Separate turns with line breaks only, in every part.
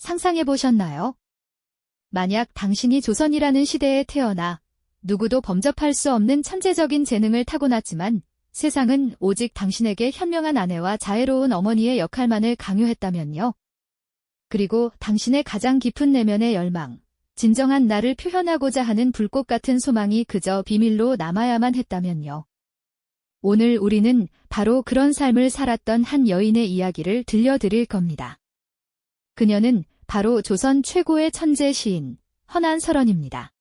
상상해 보셨나요? 만약 당신이 조선이라는 시대에 태어나 누구도 범접할 수 없는 천재적인 재능을 타고났지만 세상은 오직 당신에게 현명한 아내와 자애로운 어머니의 역할만을 강요했다면요. 그리고 당신의 가장 깊은 내면의 열망, 진정한 나를 표현하고자 하는 불꽃 같은 소망이 그저 비밀로 남아야만 했다면요. 오늘 우리는 바로 그런 삶을 살았던 한 여인의 이야기를 들려드릴 겁니다. 그녀는 바로 조선 최고의 천재 시인 헌안설원입니다.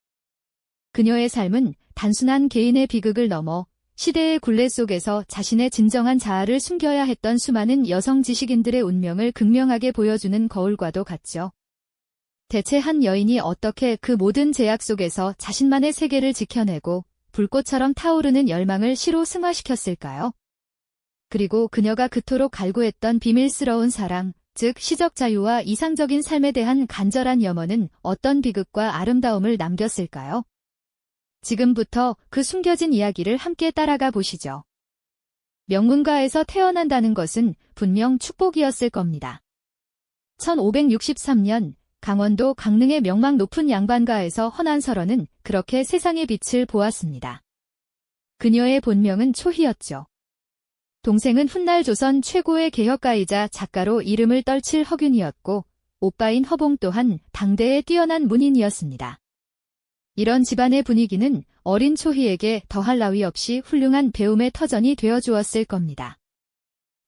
그녀의 삶은 단순한 개인의 비극을 넘어 시대의 굴레 속에서 자신의 진정한 자아를 숨겨야 했던 수많은 여성 지식인들의 운명을 극명하게 보여주는 거울과도 같죠. 대체 한 여인이 어떻게 그 모든 제약 속에서 자신만의 세계를 지켜내고 불꽃처럼 타오르는 열망을 시로 승화시켰을까요? 그리고 그녀가 그토록 갈구했던 비밀스러운 사랑, 즉 시적 자유와 이상적인 삶에 대한 간절한 염원은 어떤 비극과 아름다움을 남겼을까요? 지금부터 그 숨겨진 이야기를 함께 따라가 보시죠. 명문가에서 태어난다는 것은 분명 축복이었을 겁니다. 1563년 강원도 강릉의 명망 높은 양반가에서 헌안설원은 그렇게 세상의 빛을 보았습니다. 그녀의 본명은 초희였죠. 동생은 훗날 조선 최고의 개혁가이자 작가로 이름을 떨칠 허균이었고 오빠인 허봉 또한 당대의 뛰어난 문인이었습니다. 이런 집안의 분위기는 어린 초희에게 더할 나위 없이 훌륭한 배움의 터전이 되어주었을 겁니다.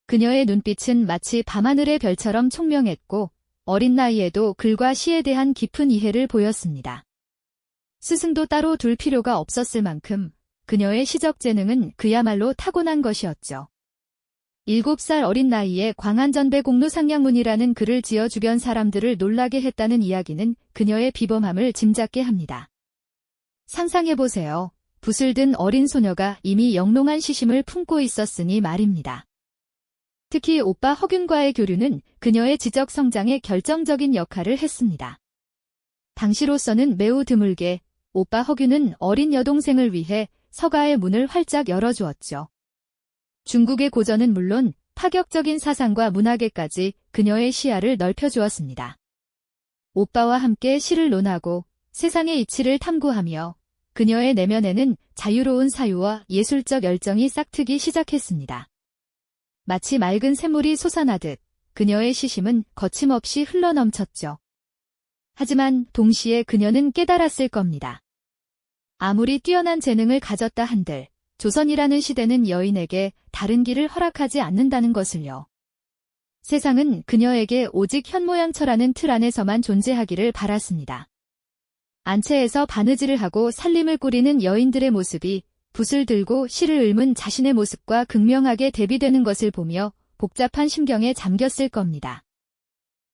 그녀의 눈빛은 마치 밤하늘의 별처럼 총명했고 어린 나이에도 글과 시에 대한 깊은 이해를 보였습니다. 스승도 따로 둘 필요가 없었을 만큼 그녀의 시적 재능은 그야말로 타고난 것이었죠. 7살 어린 나이에 광안전배 공로상량문이라는 글을 지어 주변 사람들을 놀라게 했다는 이야기는 그녀의 비범함을 짐작게 합니다. 상상해보세요. 붓을 든 어린 소녀가 이미 영롱한 시심을 품고 있었으니 말입니다. 특히 오빠 허균과의 교류는 그녀의 지적 성장에 결정적인 역할을 했습니다. 당시로서는 매우 드물게 오빠 허균은 어린 여동생을 위해 서가의 문을 활짝 열어주었죠. 중국의 고전은 물론 파격적인 사상과 문학에까지 그녀의 시야를 넓혀주었습니다. 오빠와 함께 시를 논하고 세상의 이치를 탐구하며 그녀의 내면에는 자유로운 사유와 예술적 열정이 싹트기 시작했습니다. 마치 맑은 샘물이 솟아나듯 그녀의 시심은 거침없이 흘러넘쳤죠. 하지만 동시에 그녀는 깨달았을 겁니다. 아무리 뛰어난 재능을 가졌다 한들 조선이라는 시대는 여인에게 다른 길을 허락하지 않는다는 것을요. 세상은 그녀에게 오직 현모양처라는 틀 안에서만 존재하기를 바랐습니다. 안채에서 바느질을 하고 살림을 꾸리는 여인들의 모습이 붓을 들고 시를 읊은 자신의 모습과 극명하게 대비되는 것을 보며 복잡한 심경에 잠겼을 겁니다.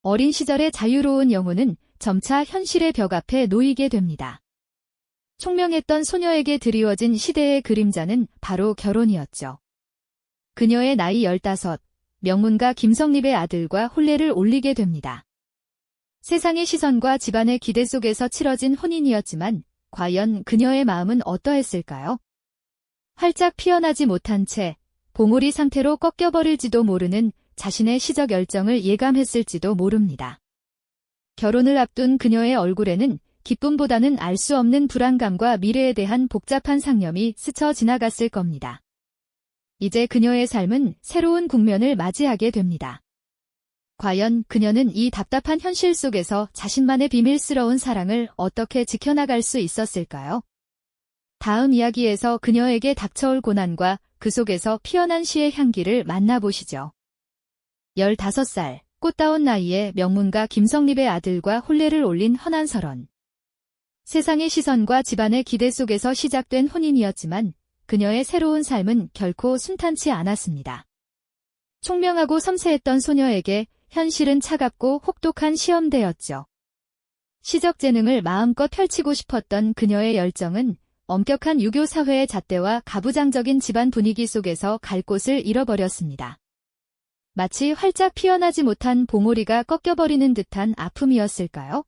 어린 시절의 자유로운 영혼은 점차 현실의 벽 앞에 놓이게 됩니다. 총명했던 소녀에게 드리워진 시대의 그림자는 바로 결혼이었죠. 그녀의 나이 15, 명문가 김성립의 아들과 혼례를 올리게 됩니다. 세상의 시선과 집안의 기대 속에서 치러진 혼인이었지만 과연 그녀의 마음은 어떠했을까요? 활짝 피어나지 못한 채 봉우리 상태로 꺾여버릴지도 모르는 자신의 시적 열정을 예감했을지도 모릅니다. 결혼을 앞둔 그녀의 얼굴에는 기쁨보다는 알 수 없는 불안감과 미래에 대한 복잡한 상념이 스쳐 지나갔을 겁니다. 이제 그녀의 삶은 새로운 국면을 맞이하게 됩니다. 과연 그녀는 이 답답한 현실 속에서 자신만의 비밀스러운 사랑을 어떻게 지켜나갈 수 있었을까요? 다음 이야기에서 그녀에게 닥쳐올 고난과 그 속에서 피어난 시의 향기를 만나보시죠. 15살, 꽃다운 나이에 명문가 김성립의 아들과 혼례를 올린 헌안설원. 세상의 시선과 집안의 기대 속에서 시작된 혼인이었지만 그녀의 새로운 삶은 결코 순탄치 않았습니다. 총명하고 섬세했던 소녀에게 현실은 차갑고 혹독한 시험대였죠. 시적 재능을 마음껏 펼치고 싶었던 그녀의 열정은 엄격한 유교 사회의 잣대와 가부장적인 집안 분위기 속에서 갈 곳을 잃어버렸습니다. 마치 활짝 피어나지 못한 봉오리가 꺾여버리는 듯한 아픔이었을까요?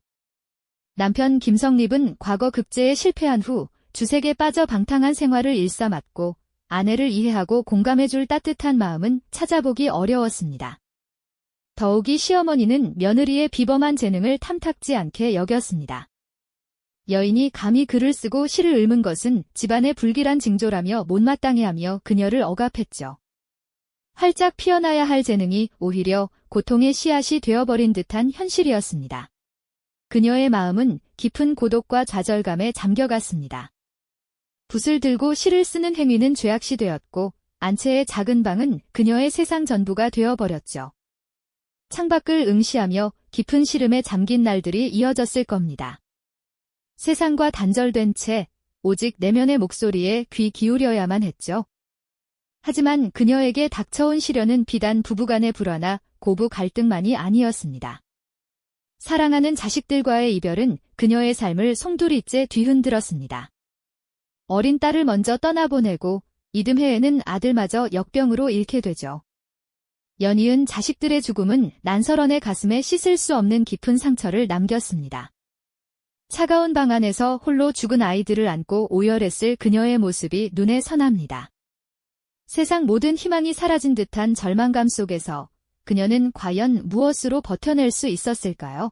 남편 김성립은 과거 급제에 실패한 후 주색에 빠져 방탕한 생활을 일삼았고 아내를 이해하고 공감해줄 따뜻한 마음은 찾아보기 어려웠습니다. 더욱이 시어머니는 며느리의 비범한 재능을 탐탁지 않게 여겼습니다. 여인이 감히 글을 쓰고 시를 읊은 것은 집안의 불길한 징조라며 못마땅해하며 그녀를 억압했죠. 활짝 피어나야 할 재능이 오히려 고통의 씨앗이 되어버린 듯한 현실이었습니다. 그녀의 마음은 깊은 고독과 좌절감에 잠겨갔습니다. 붓을 들고 시를 쓰는 행위는 죄악시 되었고 안채의 작은 방은 그녀의 세상 전부가 되어버렸죠. 창밖을 응시하며 깊은 시름에 잠긴 날들이 이어졌을 겁니다. 세상과 단절된 채 오직 내면의 목소리에 귀 기울여야만 했죠. 하지만 그녀에게 닥쳐온 시련은 비단 부부간의 불화나 고부 갈등만이 아니었습니다. 사랑하는 자식들과의 이별은 그녀의 삶을 송두리째 뒤흔들었습니다. 어린 딸을 먼저 떠나보내고 이듬해에는 아들마저 역병으로 잃게 되죠. 연이은 자식들의 죽음은 난설원의 가슴에 씻을 수 없는 깊은 상처를 남겼습니다. 차가운 방 안에서 홀로 죽은 아이들을 안고 오열했을 그녀의 모습이 눈에 선합니다. 세상 모든 희망이 사라진 듯한 절망감 속에서 그녀는 과연 무엇으로 버텨낼 수 있었을까요?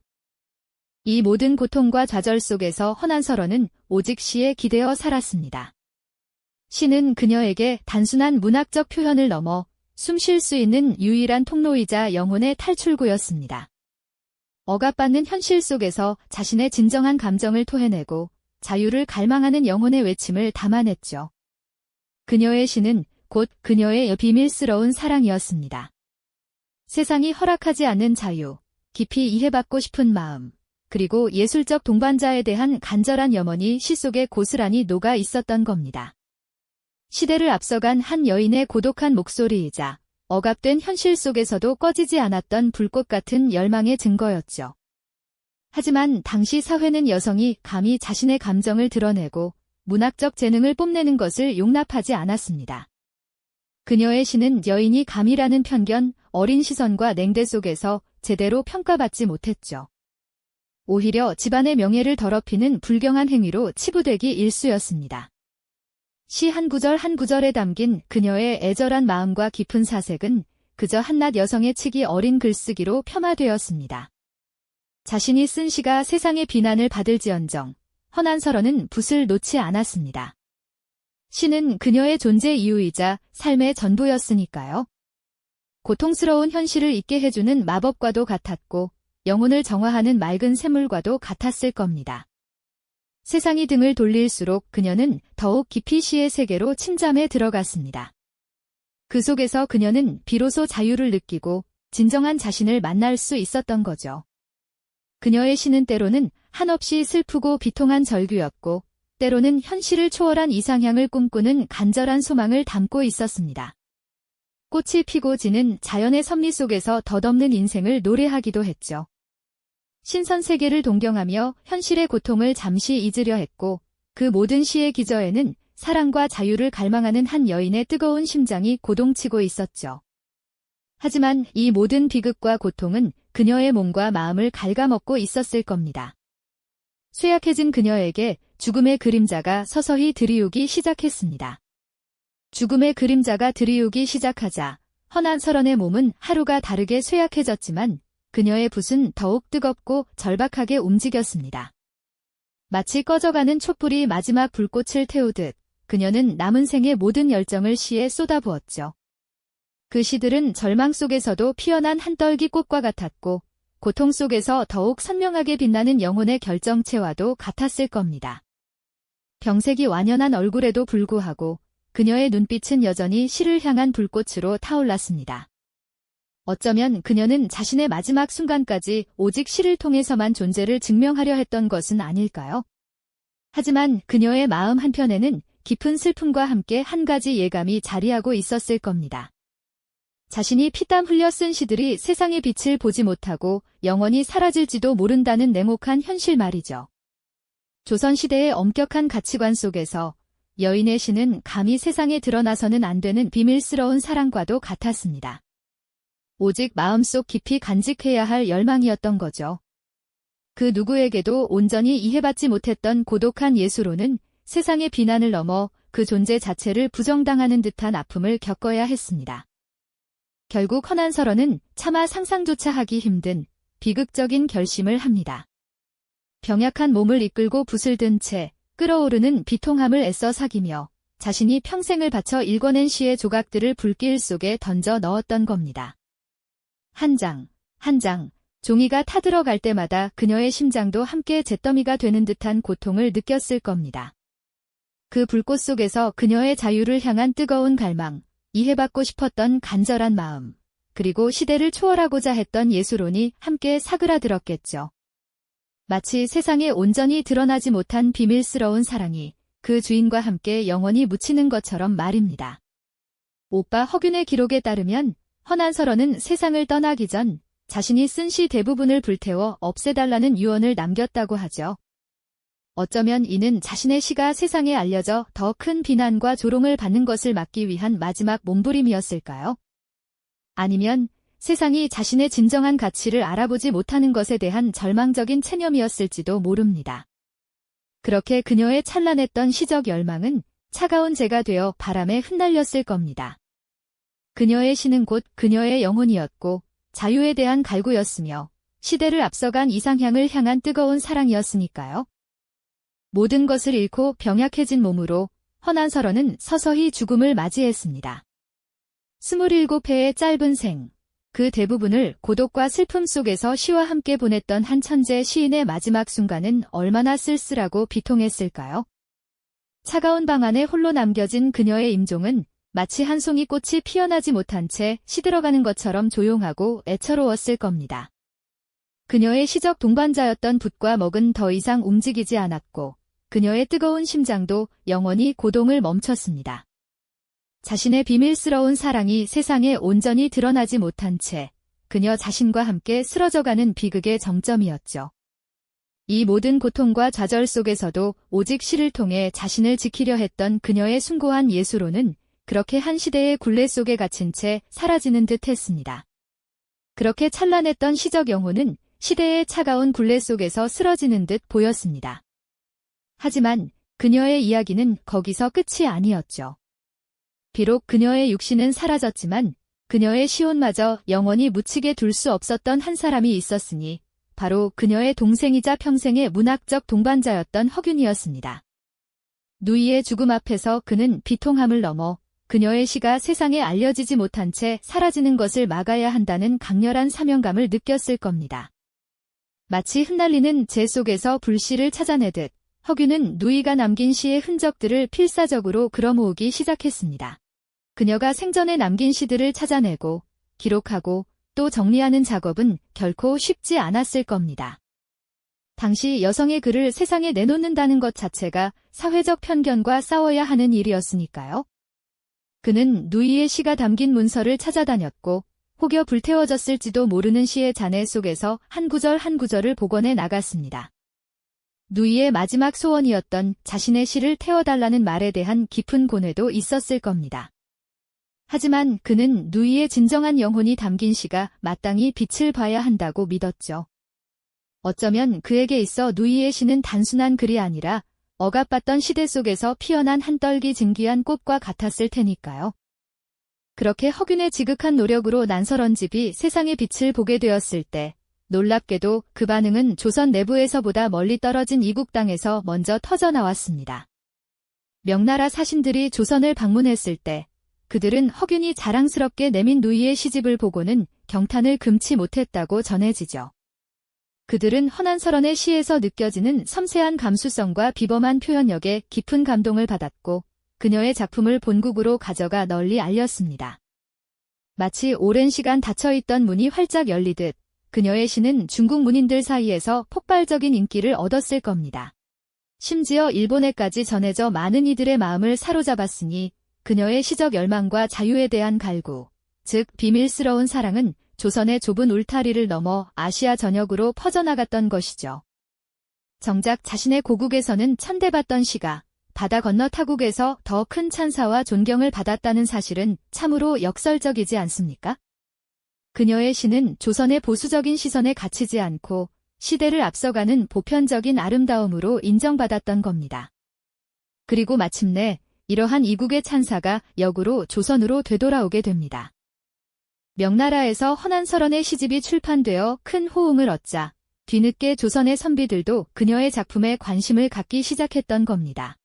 이 모든 고통과 좌절 속에서 허난설원은 오직 시에 기대어 살았습니다. 시는 그녀에게 단순한 문학적 표현을 넘어 숨 쉴 수 있는 유일한 통로이자 영혼의 탈출구였습니다. 억압받는 현실 속에서 자신의 진정한 감정을 토해내고 자유를 갈망하는 영혼의 외침을 담아냈죠. 그녀의 시는 곧 그녀의 비밀스러운 사랑이었습니다. 세상이 허락하지 않는 자유, 깊이 이해받고 싶은 마음, 그리고 예술적 동반자에 대한 간절한 염원이 시 속에 고스란히 녹아 있었던 겁니다. 시대를 앞서간 한 여인의 고독한 목소리이자 억압된 현실 속에서도 꺼지지 않았던 불꽃 같은 열망의 증거였죠. 하지만 당시 사회는 여성이 감히 자신의 감정을 드러내고 문학적 재능을 뽐내는 것을 용납하지 않았습니다. 그녀의 시는 여인이 감이라는 편견, 어린 시선과 냉대 속에서 제대로 평가받지 못했죠. 오히려 집안의 명예를 더럽히는 불경한 행위로 치부되기 일쑤였습니다. 시 한 구절 한 구절에 담긴 그녀의 애절한 마음과 깊은 사색은 그저 한낱 여성의 치기 어린 글쓰기로 폄하되었습니다. 자신이 쓴 시가 세상의 비난을 받을지언정 허난설원은 붓을 놓지 않았습니다. 시는 그녀의 존재 이유이자 삶의 전부였으니까요. 고통스러운 현실을 잊게 해주는 마법과도 같았고 영혼을 정화하는 맑은 샘물과도 같았을 겁니다. 세상이 등을 돌릴수록 그녀는 더욱 깊이 시의 세계로 침잠해 들어갔습니다. 그 속에서 그녀는 비로소 자유를 느끼고 진정한 자신을 만날 수 있었던 거죠. 그녀의 시는 때로는 한없이 슬프고 비통한 절규였고 때로는 현실을 초월한 이상향을 꿈꾸는 간절한 소망을 담고 있었습니다. 꽃이 피고 지는 자연의 섭리 속에서 덧없는 인생을 노래하기도 했죠. 신선 세계를 동경하며 현실의 고통을 잠시 잊으려 했고 그 모든 시의 기저에는 사랑과 자유를 갈망하는 한 여인의 뜨거운 심장이 고동치고 있었죠. 하지만 이 모든 비극과 고통은 그녀의 몸과 마음을 갉아먹고 있었을 겁니다. 쇠약해진 그녀에게 죽음의 그림자가 서서히 들이우기 시작했습니다. 죽음의 그림자가 들이우기 시작하자 허난설원의 몸은 하루가 다르게 쇠약해졌지만 그녀의 붓은 더욱 뜨겁고 절박하게 움직였습니다. 마치 꺼져가는 촛불이 마지막 불꽃을 태우듯 그녀는 남은 생의 모든 열정을 시에 쏟아부었죠. 그 시들은 절망 속에서도 피어난 한떨기 꽃과 같았고 고통 속에서 더욱 선명하게 빛나는 영혼의 결정체와도 같았을 겁니다. 병색이 완연한 얼굴에도 불구하고 그녀의 눈빛은 여전히 시를 향한 불꽃으로 타올랐습니다. 어쩌면 그녀는 자신의 마지막 순간까지 오직 시를 통해서만 존재를 증명하려 했던 것은 아닐까요? 하지만 그녀의 마음 한편에는 깊은 슬픔과 함께 한 가지 예감이 자리하고 있었을 겁니다. 자신이 피땀 흘려 쓴 시들이 세상의 빛을 보지 못하고 영원히 사라질지도 모른다는 냉혹한 현실 말이죠. 조선시대의 엄격한 가치관 속에서 여인의 시는 감히 세상에 드러나서는 안 되는 비밀스러운 사랑과도 같았습니다. 오직 마음속 깊이 간직해야 할 열망이었던 거죠. 그 누구에게도 온전히 이해받지 못했던 고독한 예수로는 세상의 비난을 넘어 그 존재 자체를 부정당하는 듯한 아픔을 겪어야 했습니다. 결국 허난설원은 차마 상상조차 하기 힘든 비극적인 결심을 합니다. 병약한 몸을 이끌고 붓을 든 채 끓어오르는 비통함을 애써 사귀며 자신이 평생을 바쳐 일궈낸 시의 조각들을 불길 속에 던져 넣었던 겁니다. 한 장, 한 장, 종이가 타들어갈 때마다 그녀의 심장도 함께 잿더미가 되는 듯한 고통을 느꼈을 겁니다. 그 불꽃 속에서 그녀의 자유를 향한 뜨거운 갈망, 이해받고 싶었던 간절한 마음, 그리고 시대를 초월하고자 했던 예술혼이 함께 사그라들었겠죠. 마치 세상에 온전히 드러나지 못한 비밀스러운 사랑이 그 주인과 함께 영원히 묻히는 것처럼 말입니다. 오빠 허균의 기록에 따르면 허난설원은 세상을 떠나기 전 자신이 쓴 시 대부분을 불태워 없애달라는 유언을 남겼다고 하죠. 어쩌면 이는 자신의 시가 세상에 알려져 더 큰 비난과 조롱을 받는 것을 막기 위한 마지막 몸부림이었을까요? 아니면 세상이 자신의 진정한 가치를 알아보지 못하는 것에 대한 절망적인 체념이었을지도 모릅니다. 그렇게 그녀의 찬란했던 시적 열망은 차가운 재가 되어 바람에 흩날렸을 겁니다. 그녀의 시는 곧 그녀의 영혼이었고 자유에 대한 갈구였으며 시대를 앞서간 이상향을 향한 뜨거운 사랑이었으니까요. 모든 것을 잃고 병약해진 몸으로 허난설원은 서서히 죽음을 맞이했습니다. 27회의 짧은 생, 그 대부분을 고독과 슬픔 속에서 시와 함께 보냈던 한 천재 시인의 마지막 순간은 얼마나 쓸쓸하고 비통했을까요? 차가운 방 안에 홀로 남겨진 그녀의 임종은 마치 한 송이 꽃이 피어나지 못한 채 시들어가는 것처럼 조용하고 애처로웠을 겁니다. 그녀의 시적 동반자였던 붓과 먹은 더 이상 움직이지 않았고 그녀의 뜨거운 심장도 영원히 고동을 멈췄습니다. 자신의 비밀스러운 사랑이 세상에 온전히 드러나지 못한 채 그녀 자신과 함께 쓰러져가는 비극의 정점이었죠. 이 모든 고통과 좌절 속에서도 오직 시를 통해 자신을 지키려 했던 그녀의 숭고한 예술혼은 그렇게 한 시대의 굴레 속에 갇힌 채 사라지는 듯 했습니다. 그렇게 찬란했던 시적 영혼은 시대의 차가운 굴레 속에서 쓰러지는 듯 보였습니다. 하지만 그녀의 이야기는 거기서 끝이 아니었죠. 비록 그녀의 육신은 사라졌지만 그녀의 시혼마저 영원히 묻히게 둘 수 없었던 한 사람이 있었으니 바로 그녀의 동생이자 평생의 문학적 동반자였던 허균이었습니다. 누이의 죽음 앞에서 그는 비통함을 넘어 그녀의 시가 세상에 알려지지 못한 채 사라지는 것을 막아야 한다는 강렬한 사명감을 느꼈을 겁니다. 마치 흩날리는 재 속에서 불씨를 찾아내듯 허균은 누이가 남긴 시의 흔적들을 필사적으로 끌어모으기 시작했습니다. 그녀가 생전에 남긴 시들을 찾아내고 기록하고 또 정리하는 작업은 결코 쉽지 않았을 겁니다. 당시 여성의 글을 세상에 내놓는다는 것 자체가 사회적 편견과 싸워야 하는 일이었으니까요. 그는 누이의 시가 담긴 문서를 찾아다녔고 혹여 불태워졌을지도 모르는 시의 잔해 속에서 한 구절 한 구절을 복원해 나갔습니다. 누이의 마지막 소원이었던 자신의 시를 태워달라는 말에 대한 깊은 고뇌도 있었을 겁니다. 하지만 그는 누이의 진정한 영혼이 담긴 시가 마땅히 빛을 봐야 한다고 믿었죠. 어쩌면 그에게 있어 누이의 시는 단순한 글이 아니라 억압받던 시대 속에서 피어난 한 떨기 진귀한 꽃과 같았을 테니까요. 그렇게 허균의 지극한 노력으로 난설원집이 세상의 빛을 보게 되었을 때 놀랍게도 그 반응은 조선 내부에서보다 멀리 떨어진 이국 땅에서 먼저 터져나왔습니다. 명나라 사신들이 조선을 방문했을 때 그들은 허균이 자랑스럽게 내민 누이의 시집을 보고는 경탄을 금치 못했다고 전해지죠. 그들은 허난설원의 시에서 느껴지는 섬세한 감수성과 비범한 표현력에 깊은 감동을 받았고 그녀의 작품을 본국으로 가져가 널리 알렸습니다. 마치 오랜 시간 닫혀있던 문이 활짝 열리듯 그녀의 시는 중국 문인들 사이에서 폭발적인 인기를 얻었을 겁니다. 심지어 일본에까지 전해져 많은 이들의 마음을 사로잡았으니 그녀의 시적 열망과 자유에 대한 갈구, 즉 비밀스러운 사랑은 조선의 좁은 울타리를 넘어 아시아 전역으로 퍼져나갔던 것이죠. 정작 자신의 고국에서는 천대받던 시가 바다 건너 타국에서 더 큰 찬사와 존경을 받았다는 사실은 참으로 역설적이지 않습니까? 그녀의 시는 조선의 보수적인 시선에 갇히지 않고 시대를 앞서가는 보편적인 아름다움으로 인정받았던 겁니다. 그리고 마침내 이러한 이국의 찬사가 역으로 조선으로 되돌아오게 됩니다. 명나라에서 허난설원의 시집이 출판되어 큰 호응을 얻자 뒤늦게 조선의 선비들도 그녀의 작품에 관심을 갖기 시작했던 겁니다.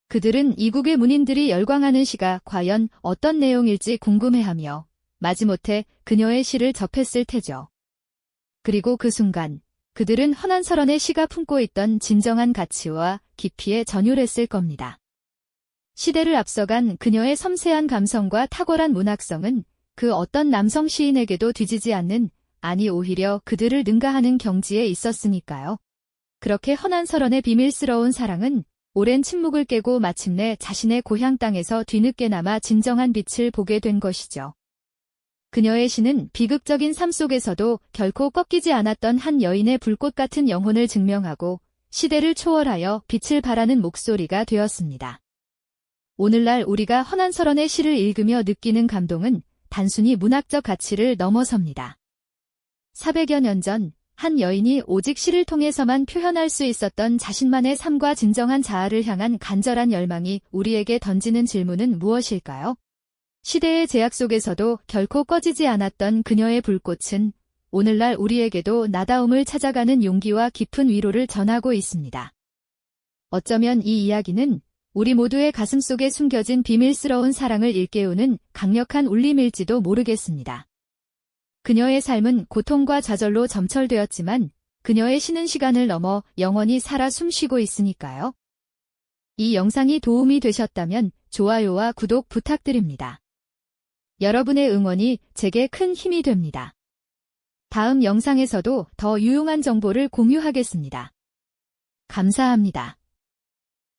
그들은 이국의 문인들이 열광하는 시가 과연 어떤 내용일지 궁금해하며 마지못해 그녀의 시를 접했을 테죠. 그리고 그 순간 그들은 허난설원의 시가 품고 있던 진정한 가치와 깊이에 전율했을 겁니다. 시대를 앞서간 그녀의 섬세한 감성과 탁월한 문학성은 그 어떤 남성 시인에게도 뒤지지 않는, 아니 오히려 그들을 능가하는 경지에 있었으니까요. 그렇게 허난설원의 비밀스러운 사랑은 오랜 침묵을 깨고 마침내 자신의 고향 땅에서 뒤늦게나마 진정한 빛을 보게 된 것이죠. 그녀의 시는 비극적인 삶 속에서도 결코 꺾이지 않았던 한 여인의 불꽃 같은 영혼을 증명하고 시대를 초월하여 빛을 발하는 목소리가 되었습니다. 오늘날 우리가 허난설원의 시를 읽으며 느끼는 감동은 단순히 문학적 가치를 넘어섭니다. 400여 년 전 한 여인이 오직 시를 통해서만 표현할 수 있었던 자신만의 삶과 진정한 자아를 향한 간절한 열망이 우리에게 던지는 질문은 무엇일까요? 시대의 제약 속에서도 결코 꺼지지 않았던 그녀의 불꽃은 오늘날 우리에게도 나다움을 찾아가는 용기와 깊은 위로를 전하고 있습니다. 어쩌면 이 이야기는 우리 모두의 가슴속에 숨겨진 비밀스러운 사랑을 일깨우는 강력한 울림일지도 모르겠습니다. 그녀의 삶은 고통과 좌절로 점철되었지만 그녀의 쉬는 시간을 넘어 영원히 살아 숨쉬고 있으니까요. 이 영상이 도움이 되셨다면 좋아요와 구독 부탁드립니다. 여러분의 응원이 제게 큰 힘이 됩니다. 다음 영상에서도 더 유용한 정보를 공유하겠습니다. 감사합니다.